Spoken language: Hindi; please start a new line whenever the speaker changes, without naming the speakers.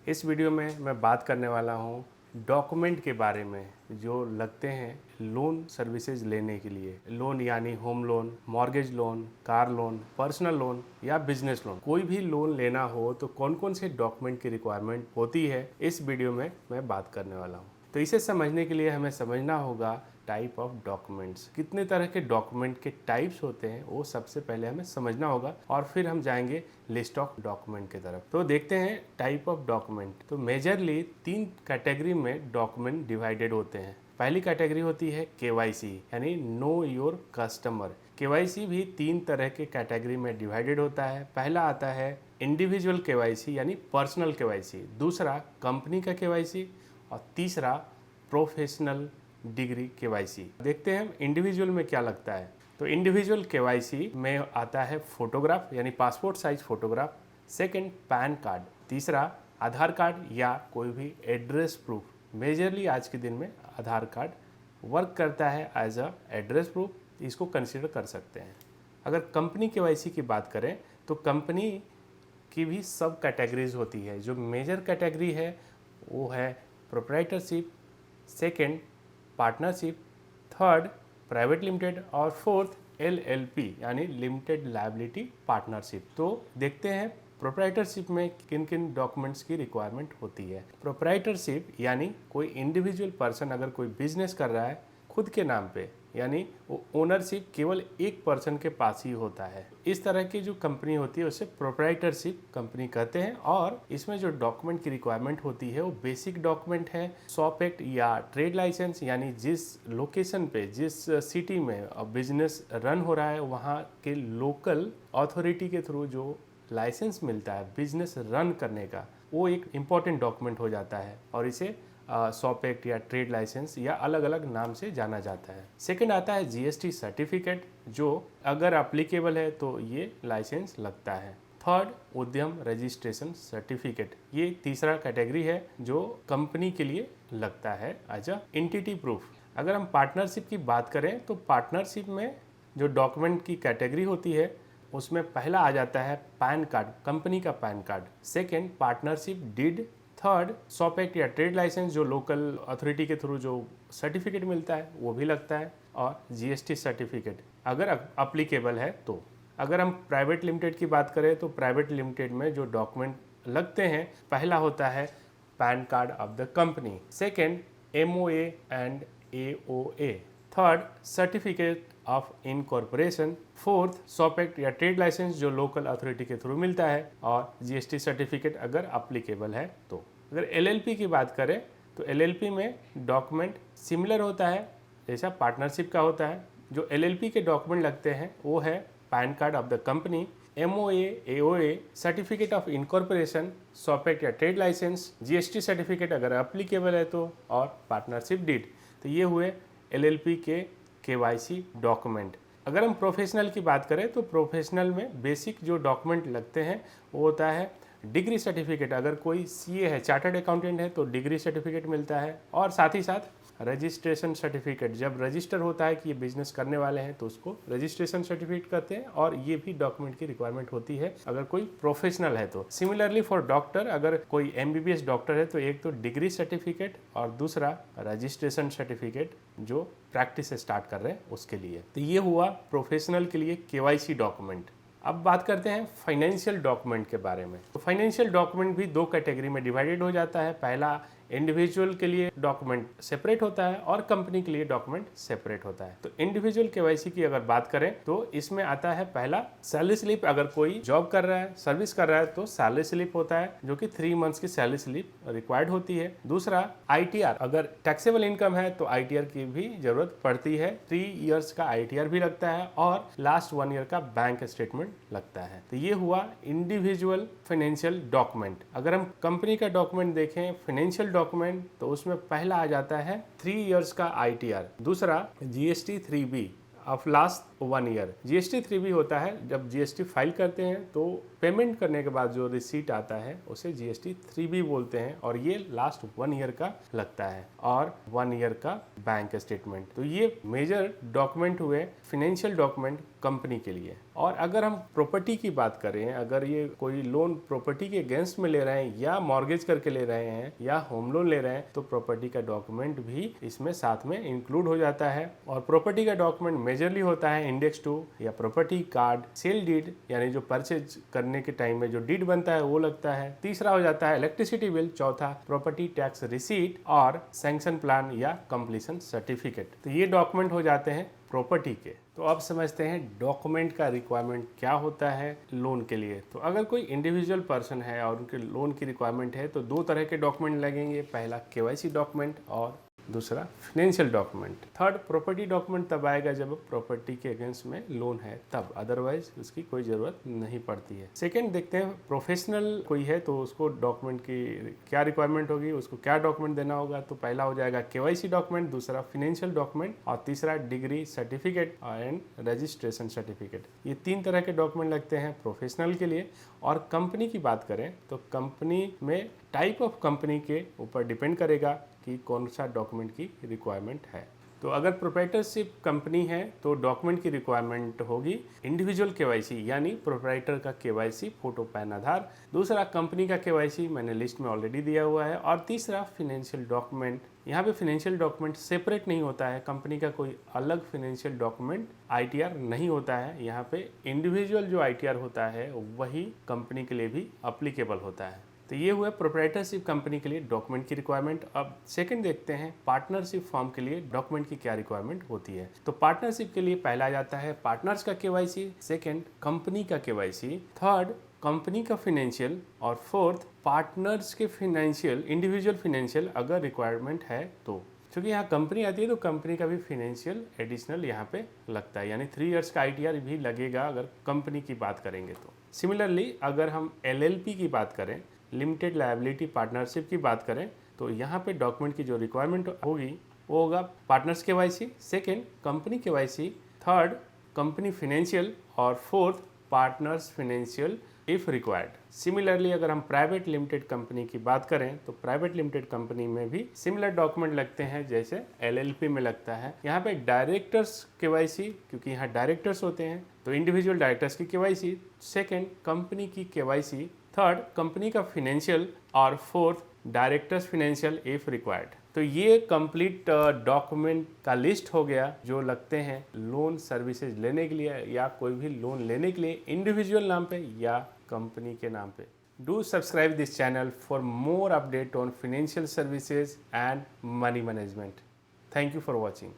इस वीडियो में मैं बात करने वाला हूँ डॉक्यूमेंट के बारे में जो लगते हैं लोन सर्विसेज लेने के लिए। लोन यानी home loan, mortgage loan, car loan, personal loan या बिजनेस लोन। कोई भी लोन लेना हो तो कौन कौन से डॉक्यूमेंट की रिक्वायरमेंट होती है, इस वीडियो में मैं बात करने वाला हूँ। तो इसे समझने के लिए हमें समझना होगा टाइप ऑफ डॉक्यूमेंट्स। कितने तरह के डॉक्यूमेंट के टाइप्स होते हैं वो सबसे पहले हमें समझना होगा और फिर हम जाएंगे लिस्ट ऑफ डॉक्यूमेंट की तरफ। तो देखते हैं टाइप ऑफ डॉक्यूमेंट। तो मेजरली 3 कैटेगरी में डॉक्यूमेंट डिवाइडेड होते हैं। पहली कैटेगरी होती है केवाईसी यानी नो योर कस्टमर। केवाईसी भी 3 तरह के कैटेगरी में डिवाइडेड होता है। पहला आता है इंडिविजुअल केवाईसी यानी पर्सनल केवाईसी, दूसरा कंपनी का केवाईसी और तीसरा प्रोफेशनल डिग्री केवाईसी। देखते हैं इंडिविजुअल में क्या लगता है। तो इंडिविजुअल केवाईसी में आता है फोटोग्राफ यानी passport size photograph, second pan card, तीसरा आधार कार्ड या कोई भी एड्रेस प्रूफ। मेजरली आज के दिन में आधार कार्ड वर्क करता है एज अ एड्रेस प्रूफ, इसको कंसिडर कर सकते हैं। अगर कंपनी केवाईसी की बात करें तो कंपनी की भी सब कैटेगरीज होती है। जो मेजर कैटेगरी है वो है proprietorship, second partnership, third private limited और फोर्थ एलएलपी यानी लिमिटेड लायबिलिटी पार्टनरशिप। तो देखते हैं प्रोप्राइटरशिप में किन किन डॉक्यूमेंट्स की रिक्वायरमेंट होती है। प्रोप्राइटरशिप यानी कोई इंडिविजुअल पर्सन अगर कोई बिजनेस कर रहा है खुद के नाम पे, यानी वो ओनरशिप केवल एक पर्सन के पास ही होता है। इस तरह की जो कंपनी होती है उसे प्रोप्राइटरशिप कंपनी कहते हैं। और इसमें जो डॉक्यूमेंट की रिक्वायरमेंट होती है वो बेसिक डॉक्यूमेंट है। शॉप एक्ट या ट्रेड लाइसेंस यानी जिस लोकेशन पे, जिस सिटी में बिजनेस रन हो रहा है वहाँ के लोकल अथॉरिटी के थ्रू जो लाइसेंस मिलता है बिजनेस रन करने का, वो एक इम्पॉर्टेंट डॉक्यूमेंट हो जाता है और इसे शॉप एक्ट या ट्रेड लाइसेंस या अलग अलग नाम से जाना जाता है। सेकंड आता है जीएसटी सर्टिफिकेट, जो अगर एप्लीकेबल है तो ये लाइसेंस लगता है। थर्ड उद्यम रजिस्ट्रेशन सर्टिफिकेट, ये तीसरा कैटेगरी है जो कंपनी के लिए लगता है एज अ एंटिटी प्रूफ। अगर हम पार्टनरशिप की बात करें तो पार्टनरशिप में जो डॉक्यूमेंट की कैटेगरी होती है उसमें पहला आ जाता है पैन कार्ड, कंपनी का PAN card, second partnership deed, third shop act या ट्रेड लाइसेंस जो लोकल अथॉरिटी के थ्रू जो सर्टिफिकेट मिलता है वो भी लगता है, और जीएसटी सर्टिफिकेट अगर अप्लीकेबल है तो। अगर हम प्राइवेट लिमिटेड की बात करें तो प्राइवेट लिमिटेड में जो डॉक्यूमेंट लगते हैं पहला होता है PAN card of the company, second MOA and AOA, third certificate of incorporation, fourth shop act या ट्रेड लाइसेंस जो लोकल अथॉरिटी के थ्रू मिलता है, और जीएसटी सर्टिफिकेट अगर अप्लीकेबल है तो। अगर एलएलपी की बात करें तो एलएलपी में डॉक्यूमेंट सिमिलर होता है जैसा पार्टनरशिप का होता है। जो एलएलपी के डॉक्यूमेंट लगते हैं वो है PAN card of the company, MOA, AOA, certificate of incorporation, shop act या ट्रेड लाइसेंस, जीएसटी सर्टिफिकेट अगर अप्लीकेबल है तो, और पार्टनरशिप डीड। तो ये हुए एलएलपी के केवाईसी डॉक्यूमेंट। अगर हम प्रोफेशनल की बात करें तो प्रोफेशनल में बेसिक जो डॉक्यूमेंट लगते हैं वो होता है डिग्री सर्टिफिकेट। अगर कोई सीए है, चार्टर्ड अकाउंटेंट है तो डिग्री सर्टिफिकेट मिलता है, और साथ ही साथ रजिस्ट्रेशन सर्टिफिकेट, जब रजिस्टर होता है कि ये बिजनेस करने वाले हैं तो उसको रजिस्ट्रेशन सर्टिफिकेट कहते हैं, और ये भी डॉक्यूमेंट की रिक्वायरमेंट होती है अगर कोई प्रोफेशनल है तो। सिमिलरली फॉर डॉक्टर, अगर कोई एमबीबीएस डॉक्टर है तो एक तो डिग्री सर्टिफिकेट और दूसरा रजिस्ट्रेशन सर्टिफिकेट जो प्रैक्टिस स्टार्ट कर रहे हैं उसके लिए। तो ये हुआ प्रोफेशनल के लिए केवाईसी डॉक्यूमेंट। अब बात करते हैं फाइनेंशियल डॉक्यूमेंट के बारे में। तो फाइनेंशियल डॉक्यूमेंट भी 2 कैटेगरी में डिवाइडेड हो जाता है। पहला इंडिविजुअल के लिए डॉक्यूमेंट सेपरेट होता है और कंपनी के लिए डॉक्यूमेंट सेपरेट होता है। तो इंडिविजुअल केवाईसी की अगर बात करें तो इसमें आता है पहला सैलरी स्लिप। अगर कोई जॉब कर रहा है, सर्विस कर रहा है तो सैलरी स्लिप होता है जो कि 3 मंथ्स की सैलरी स्लिप रिक्वायर्ड होती है। दूसरा आईटीआर, अगर टैक्सेबल इनकम है तो आईटीआर की भी जरूरत पड़ती है। 3 इयर्स का आईटीआर भी लगता है और लास्ट 1 ईयर का बैंक स्टेटमेंट लगता है। तो ये हुआ इंडिविजुअल फाइनेंशियल डॉक्यूमेंट। अगर हम कंपनी का डॉक्यूमेंट देखें फाइनेंशियल डॉक्यूमेंट तो उसमें पहला आ जाता है 3 इयर्स का आईटीआर, दूसरा GST 3B of last 1 year. GST 3B होता है जब GST फाइल करते हैं तो पेमेंट करने के बाद जो रिसीट आता है उसे GST 3B बोलते हैं और ये लास्ट 1 ईयर का लगता है और 1 ईयर का बैंक स्टेटमेंट। तो ये मेजर डॉक्यूमेंट हुए फाइनेंशियल डॉक्यूमेंट कंपनी के लिए। और अगर हम प्रॉपर्टी की बात करें, अगर ये कोई लोन प्रॉपर्टी के अगेंस्ट में ले रहे हैं या मॉर्गेज करके ले रहे हैं या होम लोन ले रहे हैं तो प्रॉपर्टी का डॉक्यूमेंट भी इसमें साथ में इंक्लूड हो जाता है। और प्रॉपर्टी का डॉक्यूमेंट मेजरली होता है इंडेक्स 2 या प्रॉपर्टी कार्ड, सेल डीड यानी जो परचेज करने के टाइम में जो डीड बनता है वो लगता है। तीसरा हो जाता है इलेक्ट्रिसिटी बिल, चौथा प्रॉपर्टी टैक्स रिसीट और सैंक्शन प्लान या कंप्लीशन सर्टिफिकेट। तो ये डॉक्यूमेंट हो जाते हैं प्रॉपर्टी के। तो अब समझते हैं डॉक्यूमेंट का रिक्वायरमेंट क्या होता है लोन के लिए। तो अगर कोई इंडिविजुअल पर्सन है और उनके लोन की रिक्वायरमेंट है तो 2 तरह के डॉक्यूमेंट लगेंगे, पहला KYC डॉक्यूमेंट और दूसरा financial document. Third property document तब आएगा जब प्रॉपर्टी के अगेंस्ट में लोन है तब, अदरवाइज उसकी कोई ज़रूरत नहीं पड़ती है। सेकंड देखते हैं प्रोफेशनल कोई है तो उसको डॉक्यूमेंट की क्या रिक्वायरमेंट होगी, उसको क्या डॉक्यूमेंट देना होगा। तो पहला हो जाएगा KYC डॉक्यूमेंट, दूसरा फाइनेंशियल डॉक्यूमेंट और तीसरा degree certificate and registration certificate. ये 3 तरह के डॉक्यूमेंट लगते हैं प्रोफेशनल के लिए। और कंपनी की बात करें तो कंपनी में टाइप ऑफ कंपनी के ऊपर डिपेंड करेगा कि कौन सा डॉक्यूमेंट की रिक्वायरमेंट है। तो अगर प्रोप्राइटरशिप कंपनी है तो डॉक्यूमेंट की रिक्वायरमेंट होगी इंडिविजुअल KYC यानी प्रोप्राइटर का KYC फोटो पैन आधार, दूसरा कंपनी का KYC मैंने लिस्ट में ऑलरेडी दिया हुआ है और तीसरा फाइनेंशियल डॉक्यूमेंट। यहाँ पे फाइनेंशियल डॉक्यूमेंट सेपरेट नहीं होता है, कंपनी का कोई अलग फाइनेंशियल डॉक्यूमेंट ITR नहीं होता है। यहाँ पे इंडिविजुअल जो ITR होता है वही कंपनी के लिए भी अप्लीकेबल होता है। तो ये हुआ प्रोप्राइटरशिप कंपनी के लिए डॉक्यूमेंट की रिक्वायरमेंट। अब सेकंड देखते हैं पार्टनरशिप फॉर्म के लिए डॉक्यूमेंट की क्या रिक्वायरमेंट होती है। तो पार्टनरशिप के लिए पहला आ जाता है पार्टनर्स का KYC, सेकंड कंपनी का KYC, थर्ड कंपनी का फाइनेंशियल और फोर्थ पार्टनर्स के फाइनेंशियल, इंडिविजुअल फाइनेंशियल अगर रिक्वायरमेंट है तो। क्योंकि यहाँ कंपनी आती है तो कंपनी का भी फाइनेंशियल एडिशनल यहाँ पे लगता है, यानी 3 इयर्स का ITR भी लगेगा अगर कंपनी की बात करेंगे तो। सिमिलरली अगर हम LLP की बात करें, लिमिटेड लायबिलिटी पार्टनरशिप की बात करें तो यहाँ पे डॉक्यूमेंट की जो रिक्वायरमेंट होगी वो होगा partners KYC, second company KYC, third company financial और fourth partners financial if required. Similarly अगर हम प्राइवेट लिमिटेड कंपनी की बात करें तो प्राइवेट लिमिटेड कंपनी में भी सिमिलर डॉक्यूमेंट लगते हैं जैसे LLP में लगता है। यहाँ पे डायरेक्टर्स KYC, क्योंकि यहाँ डायरेक्टर्स होते हैं तो इंडिविजुअल डायरेक्टर्स की KYC, सेकेंड कंपनी की KYC, थर्ड कंपनी का फाइनेंशियल और fourth directors financial if required. तो ये कंप्लीट डॉक्यूमेंट का लिस्ट हो गया जो लगते हैं लोन सर्विसेज लेने के लिए या कोई भी लोन लेने के लिए इंडिविजुअल नाम पे या कंपनी के नाम पे। Do subscribe this channel for more update on financial services and money management. Thank you for watching.